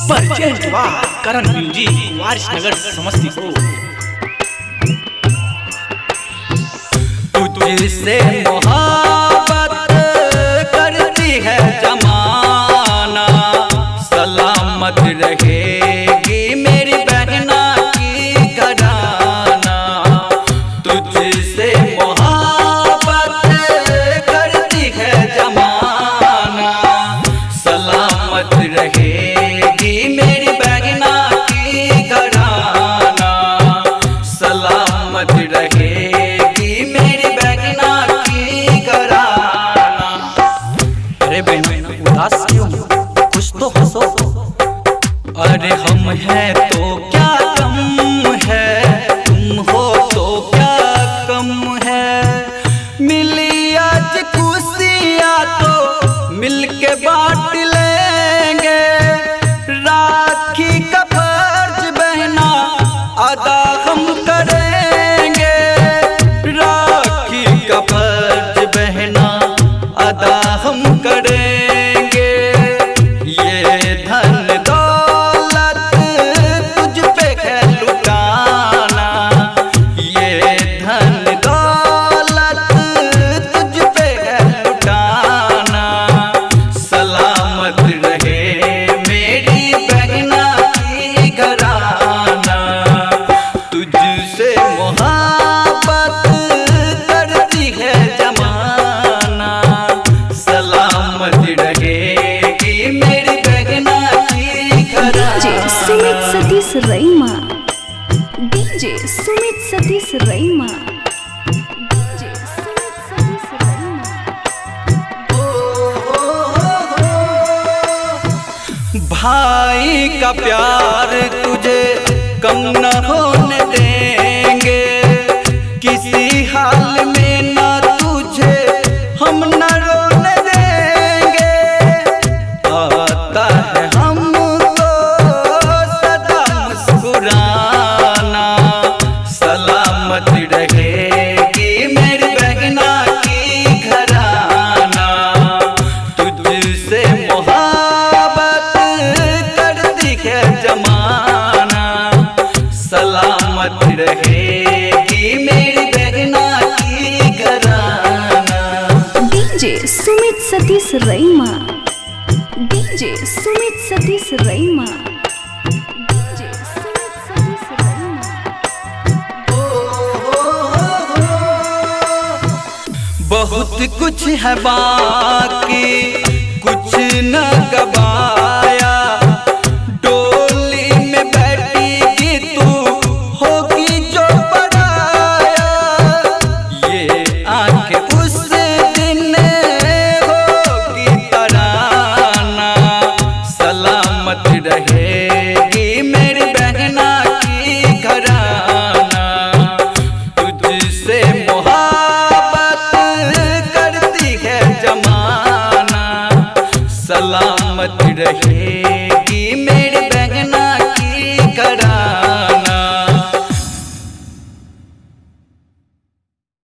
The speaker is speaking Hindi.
परजेंट वाह करण म्यूजिक वारिसनगर समस्तीपुर। तुझसे मोहब्बत करती है जमाना, सलामत रहेगी मेरी बहना की घराना। तुझसे मोहब्बत करती है जमाना, सलामत रहेगी मेरी बहना की घराना, सलामत रहेगी मेरी बहना की घराना। अरे बहना उदास क्यों, कुछ तो हंसो। अरे हम हैं तो क्या कम है, तुम हो तो क्या कम है। मिली आज खुशियाँ तो मिलके बांट लेंगे, राखी का फर्ज बहना अदा हम करेंगे, राखी का फर्ज बहना अदा हम करेंगे। ये धन दौलत तुझ पे है लुटाना, ये धन दौलत तुझ पे है लुटाना, सलामत रहे मेरी बहना की घराना। तुझसे मोहब्बत करती है जमाना, सलामत रहेगी मेरी बहना की घराना। DJ Sumit Satish रईमा, DJ Sumit Satish रईमा, DJ Sumit Satish रईमा। भाई का प्यार तुझे कम न होने देंगे, किसी हाल में ना तुझे हम न रोने देंगे। आता है हमको सदा मुस्कुराना, सलामत रहेगी मेरी बहना की घराना। तुझसे मोहब्बत करती है जमाना, सलामत रहेगी मेरी बहना की घराना। DJ Sumit Satish रईमा, DJ Sumit Satish रईमा, DJ Sumit Satish रईमा। बहुत कुछ है बाकी कुछ न गवाया, डोली में बैठेगी तू होगी जो पराया। ये आंखें उस दिन होगी तराना, सलामत रहेगी मेरी बहना की घराना। तुझसे मोहब्बत करती है जमाना, सलामत रहे